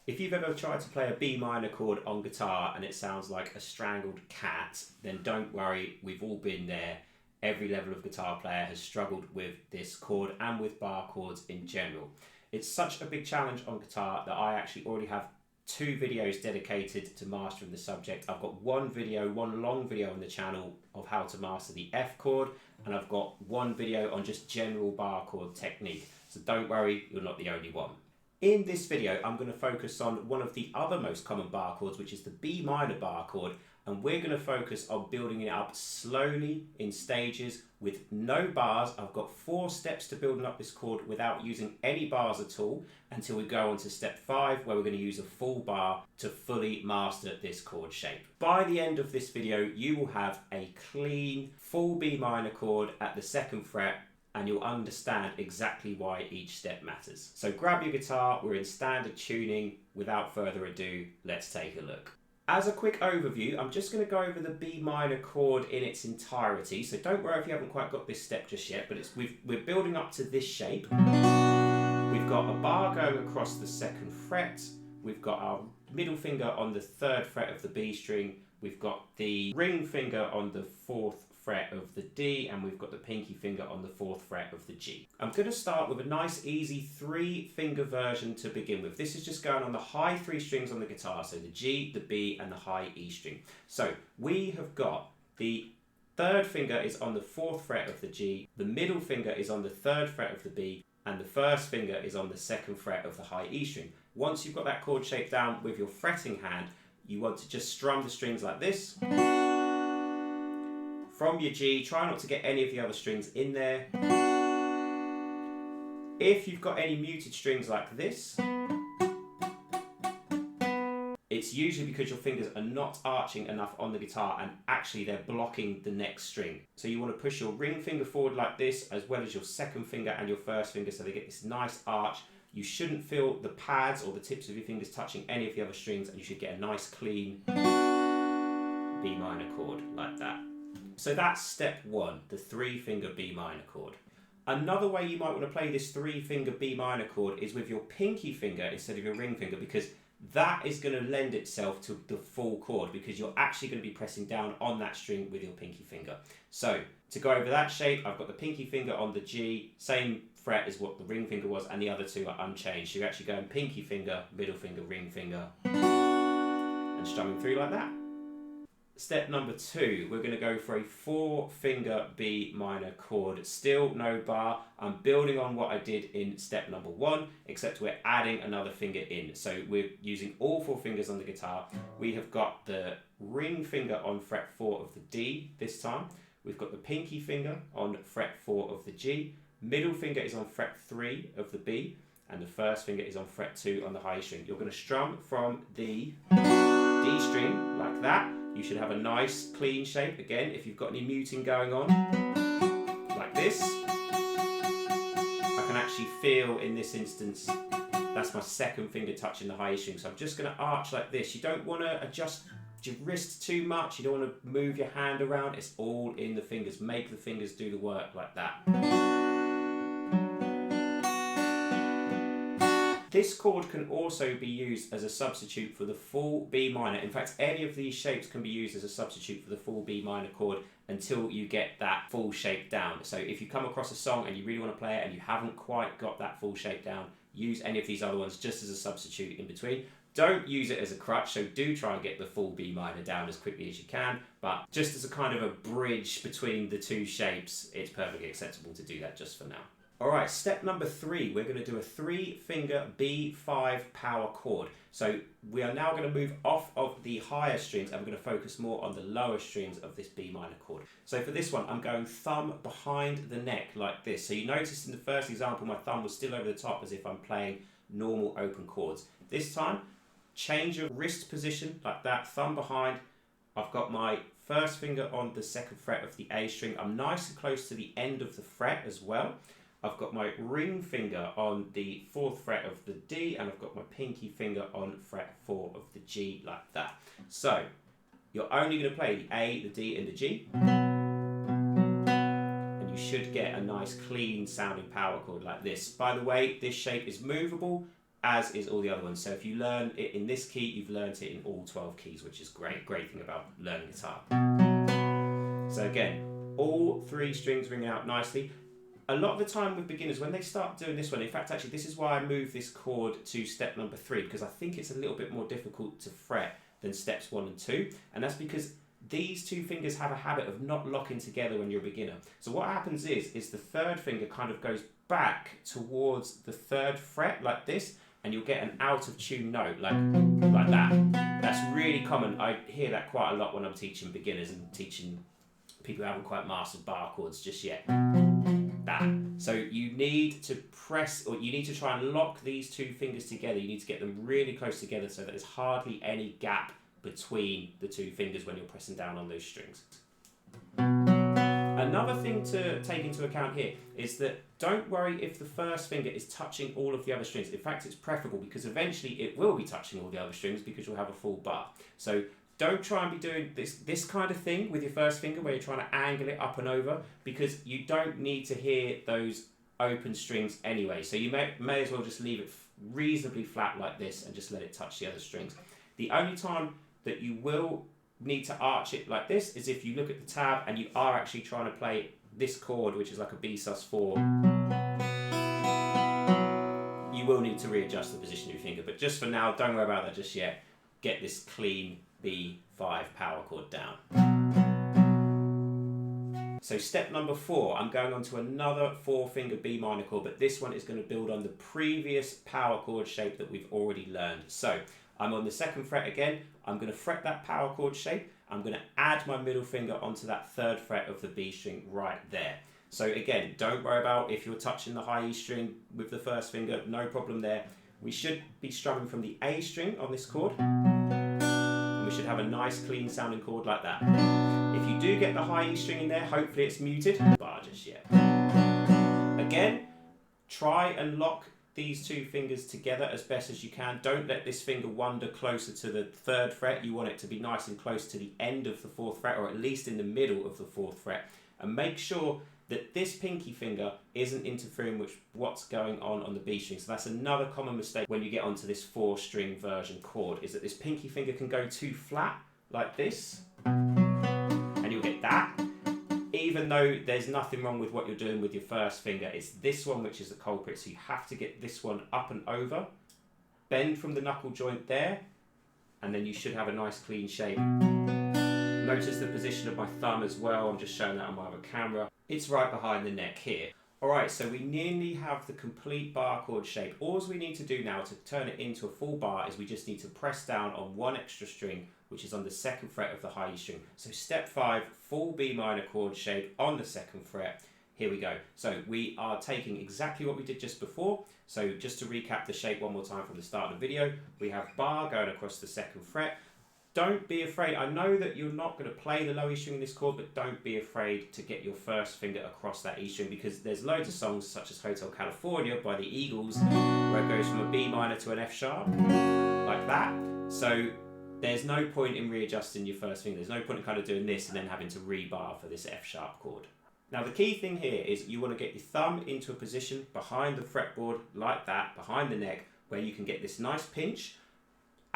If you've ever tried to play a B minor chord on guitar and it sounds like a strangled cat, then don't worry, we've all been there. Every level of guitar player has struggled with this chord and with bar chords in general. It's such a big challenge on guitar that I actually already have 2 videos dedicated to mastering the subject. I've got one long video on the channel of how to master the F chord, and I've got one video on just general bar chord technique. So don't worry, you're not the only one. In this video, I'm going to focus on one of the other most common bar chords, which is the B minor bar chord, and we're going to focus on building it up slowly in stages with no bars. I've got 4 steps to building up this chord without using any bars at all until we go on to step 5, where we're going to use a full bar to fully master this chord shape. By the end of this video, you will have a clean, full B minor chord at the 2nd fret, and you'll understand exactly why each step matters. So grab your guitar, we're in standard tuning. Without further ado, let's take a look. As a quick overview, I'm just going to go over the B minor chord in its entirety. So don't worry if you haven't quite got this step just yet, but we're building up to this shape. We've got a bar going across the 2nd fret. We've got our middle finger on the 3rd fret of the B string. We've got the ring finger on the 4th fret of the D, and we've got the pinky finger on the 4th fret of the G. I'm going to start with a nice easy 3-finger version to begin with. This is just going on the high 3 strings on the guitar, so the G, the B and the high E string. So we have got the 3rd finger is on the 4th fret of the G, the middle finger is on the 3rd fret of the B, and the 1st finger is on the 2nd fret of the high E string. Once you've got that chord shape down with your fretting hand, you want to just strum the strings like this. From your G, try not to get any of the other strings in there. If you've got any muted strings like this, it's usually because your fingers are not arching enough on the guitar and actually they're blocking the next string. So you want to push your ring finger forward like this, as well as your 2nd finger and your 1st finger, so they get this nice arch. You shouldn't feel the pads or the tips of your fingers touching any of the other strings, and you should get a nice clean B minor chord like that. So that's step 1, the 3-finger B minor chord. Another way you might want to play this 3-finger B minor chord is with your pinky finger instead of your ring finger, because that is going to lend itself to the full chord, because you're actually going to be pressing down on that string with your pinky finger. So to go over that shape, I've got the pinky finger on the G, same fret as what the ring finger was, and the other 2 are unchanged. So you're actually going pinky finger, middle finger, ring finger, and strumming through like that. Step number 2, we're going to go for a 4-finger B minor chord. Still no bar. I'm building on what I did in step number 1, except we're adding another finger in. So we're using all 4 fingers on the guitar. We have got the ring finger on fret 4 of the D this time. We've got the pinky finger on fret 4 of the G. Middle finger is on fret 3 of the B, and the 1st finger is on fret 2 on the high string. You're going to strum from the D string like that. You should have a nice clean shape. Again, if you've got any muting going on, like this, I can actually feel in this instance, that's my 2nd finger touching the high string. So I'm just going to arch like this. You don't want to adjust your wrist too much. You don't want to move your hand around. It's all in the fingers. Make the fingers do the work like that. This chord can also be used as a substitute for the full B minor. In fact, any of these shapes can be used as a substitute for the full B minor chord until you get that full shape down. So if you come across a song and you really want to play it and you haven't quite got that full shape down, use any of these other ones just as a substitute in between. Don't use it as a crutch, so do try and get the full B minor down as quickly as you can, but just as a kind of a bridge between the 2 shapes, it's perfectly acceptable to do that just for now. Alright, step number 3, we're going to do a 3-finger B5 power chord. So we are now going to move off of the higher strings and we're going to focus more on the lower strings of this B minor chord. So for this one, I'm going thumb behind the neck like this. So you notice in the first example, my thumb was still over the top as if I'm playing normal open chords. This time, change your wrist position like that, thumb behind. I've got my 1st finger on the 2nd fret of the A string. I'm nice and close to the end of the fret as well. I've got my ring finger on the 4th fret of the D, and I've got my pinky finger on fret 4 of the G like that. So you're only going to play the A, the D and the G, and you should get a nice clean sounding power chord like this. By the way, this shape is movable. as is all the other ones. So if you learn it in this key, you've learned it in all 12 keys, which is great. Great thing about learning guitar. So again, all 3 strings ring out nicely. A lot of the time with beginners, when they start doing this one, in fact, actually, this is why I moved this chord to step number 3, because I think it's a little bit more difficult to fret than steps 1 and 2. And that's because these 2 fingers have a habit of not locking together when you're a beginner. So what happens is the 3rd finger kind of goes back towards the 3rd fret like this, and you'll get an out of tune note like that. That's really common. I hear that quite a lot when I'm teaching beginners and teaching people who haven't quite mastered bar chords just yet. That. So you need to press, or you need to try and lock these 2 fingers together. You need to get them really close together so that there's hardly any gap between the 2 fingers when you're pressing down on those strings. Another thing to take into account here is that don't worry if the 1st finger is touching all of the other strings. In fact, it's preferable because eventually it will be touching all the other strings because you'll have a full bar. So don't try and be doing this kind of thing with your 1st finger where you're trying to angle it up and over, because you don't need to hear those open strings anyway. So you may as well just leave it reasonably flat like this and just let it touch the other strings. The only time that you will need to arch it like this is if you look at the tab and you are actually trying to play this chord, which is like a B sus4. You will need to readjust the position of your finger, but just for now, don't worry about that just yet. Get this clean B5 power chord down. So step number 4, I'm going on to another 4-finger B minor chord, but this one is going to build on the previous power chord shape that we've already learned. So I'm on the 2nd fret again. I'm going to fret that power chord shape. I'm going to add my middle finger onto that 3rd fret of the B string right there. So again, don't worry about if you're touching the high E string with the 1st finger, no problem there. We should be strumming from the A string on this chord. And we should have a nice clean sounding chord like that. If you do get the high E string in there, hopefully it's muted. Bar just yet. Again, try and lock these 2 fingers together as best as you can. Don't let this finger wander closer to the 3rd fret. You want it to be nice and close to the end of the 4th fret, or at least in the middle of the 4th fret. And make sure that this pinky finger isn't interfering with what's going on the B string. So that's another common mistake when you get onto this 4-string version chord, is that this pinky finger can go too flat like this, and you'll get that. Even though there's nothing wrong with what you're doing with your 1st finger, it's this one which is the culprit. So you have to get this one up and over, bend from the knuckle joint there, and then you should have a nice clean shape. Notice the position of my thumb as well. I'm just showing that on my other camera. It's right behind the neck here. Alright, so we nearly have the complete bar chord shape. All we need to do now to turn it into a full bar is we just need to press down on 1 extra string, which is on the 2nd fret of the high E string. So step 5, full B minor chord shape on the 2nd fret. Here we go. So we are taking exactly what we did just before. So just to recap the shape one more time from the start of the video, we have bar going across the 2nd fret. Don't be afraid. I know that you're not going to play the low E string in this chord, but don't be afraid to get your 1st finger across that E string, because there's loads of songs such as Hotel California by the Eagles where it goes from a B minor to an F sharp like that. So there's no point in readjusting your 1st finger. There's no point in kind of doing this and then having to rebar for this F sharp chord. Now the key thing here is you want to get your thumb into a position behind the fretboard like that, behind the neck, where you can get this nice pinch.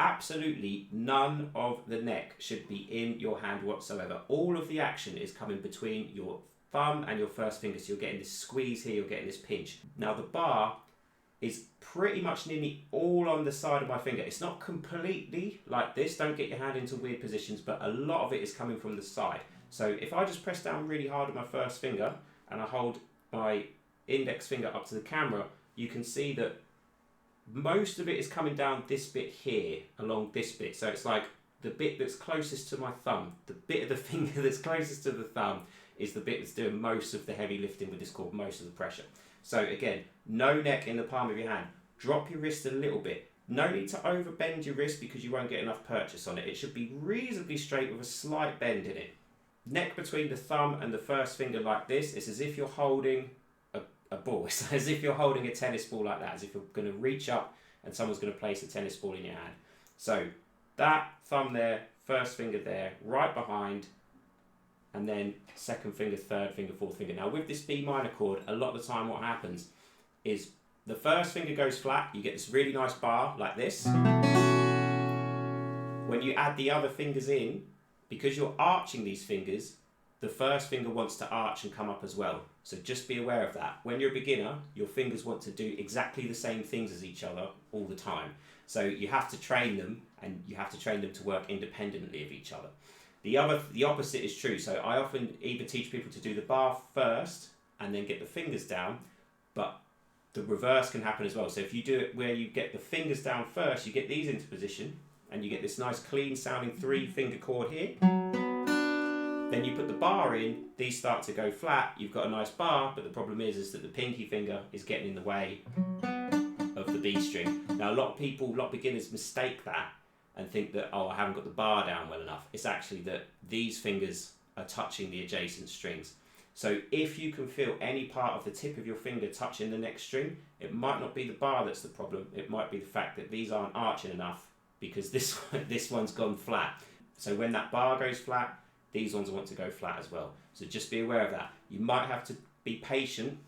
Absolutely none of the neck should be in your hand whatsoever. All of the action is coming between your thumb and your 1st finger. So you're getting this squeeze here, you're getting this pinch. Now the bar is pretty much nearly all on the side of my finger. It's not completely like this. Don't get your hand into weird positions, but a lot of it is coming from the side. So if I just press down really hard with my 1st finger and I hold my index finger up to the camera, you can see that most of it is coming down this bit here, along this bit. So it's like the bit that's closest to my thumb, the bit of the finger that's closest to the thumb is the bit that's doing most of the heavy lifting with this chord, most of the pressure. So again, no neck in the palm of your hand. Drop your wrist a little bit. No need to overbend your wrist because you won't get enough purchase on it. It should be reasonably straight with a slight bend in it. Neck between the thumb and the 1st finger like this. It's as if you're holding a ball. It's as if you're holding a tennis ball like that, as if you're going to reach up and someone's going to place a tennis ball in your hand. So that thumb there, 1st finger there, right behind, and then 2nd finger, 3rd finger, 4th finger. Now with this B minor chord, a lot of the time what happens is The first finger goes flat, you get this really nice bar like this. When you add the other fingers in, because you're arching these fingers, the first finger wants to arch and come up as well. So just be aware of that. When you're a beginner, your fingers want to do exactly the same things as each other all the time. So you have to train them, and you have to train them to work independently of each other. The opposite is true. So I often either teach people to do the bar first and then get the fingers down, but the reverse can happen as well. So if you do it where you get the fingers down first, you get these into position, and you get this nice clean sounding 3-finger chord here. Then you put the bar in, these start to go flat, you've got a nice bar, but the problem is that the pinky finger is getting in the way of the B string. Now a lot of beginners mistake that and think that, oh, I haven't got the bar down well enough. It's actually that these fingers are touching the adjacent strings. So if you can feel any part of the tip of your finger touching the next string, it might not be the bar that's the problem, it might be the fact that these aren't arching enough because this one's gone flat. So when that bar goes flat, these ones want to go flat as well. So just be aware of that. You might have to be patient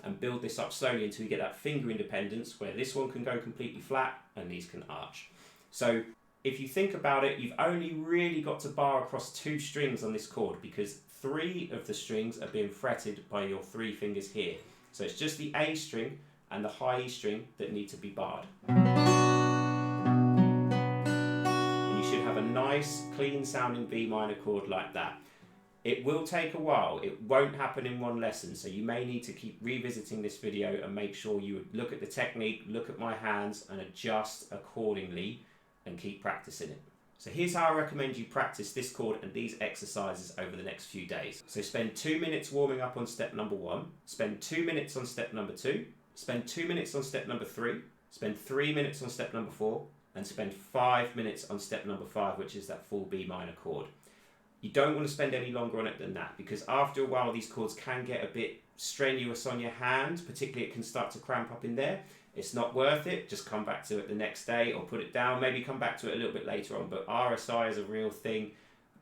and build this up slowly until you get that finger independence where this one can go completely flat and these can arch. So if you think about it, you've only really got to bar across 2 strings on this chord because 3 of the strings are being fretted by your 3 fingers here. So it's just the A string and the high E string that need to be barred. Have a nice clean sounding B minor chord like that. It will take a while, it won't happen in one lesson, so you may need to keep revisiting this video and make sure you look at the technique, look at my hands and adjust accordingly and keep practicing it. So here's how I recommend you practice this chord and these exercises over the next few days. So spend 2 minutes warming up on step number 1, spend 2 minutes on step number 2, spend 2 minutes on step number 3, spend 3 minutes on step number 4, and spend 5 minutes on step number 5, which is that full B minor chord. You don't want to spend any longer on it than that because after a while these chords can get a bit strenuous on your hand, particularly it can start to cramp up in there. It's not worth it, just come back to it the next day or put it down, maybe come back to it a little bit later on, but RSI is a real thing,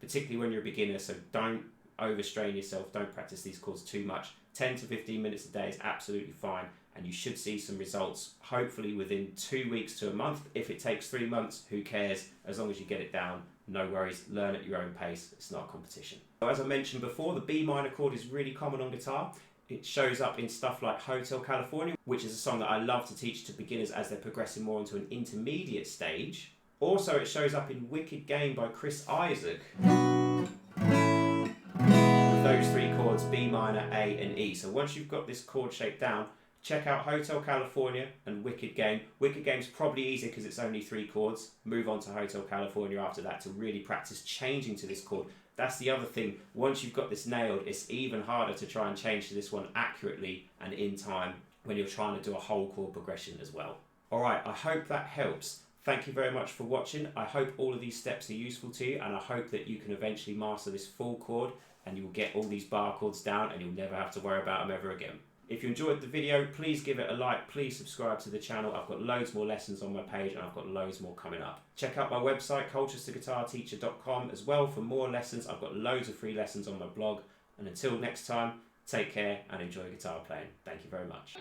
particularly when you're a beginner, so don't overstrain yourself, don't practice these chords too much. 10 to 15 minutes a day is absolutely fine. And you should see some results hopefully within 2 weeks to a month. If it takes 3 months, who cares? As long as you get it down, no worries, learn at your own pace, it's not a competition. So as I mentioned before, the B minor chord is really common on guitar. It shows up in stuff like Hotel California, which is a song that I love to teach to beginners as they're progressing more into an intermediate stage. Also, it shows up in Wicked Game by Chris Isaac. With those 3 chords, B minor, A and E. So once you've got this chord shape down, check out Hotel California and Wicked Game. Wicked Game's probably easier because it's only 3 chords. Move on to Hotel California after that to really practice changing to this chord. That's the other thing. Once you've got this nailed, it's even harder to try and change to this one accurately and in time when you're trying to do a whole chord progression as well. Alright, I hope that helps. Thank you very much for watching. I hope all of these steps are useful to you and I hope that you can eventually master this full chord and you will get all these bar chords down and you'll never have to worry about them ever again. If you enjoyed the video, please give it a like, please subscribe to the channel. I've got loads more lessons on my page and I've got loads more coming up. Check out my website, colchesterguitarteacher.com as well for more lessons. I've got loads of free lessons on my blog. And until next time, take care and enjoy guitar playing. Thank you very much.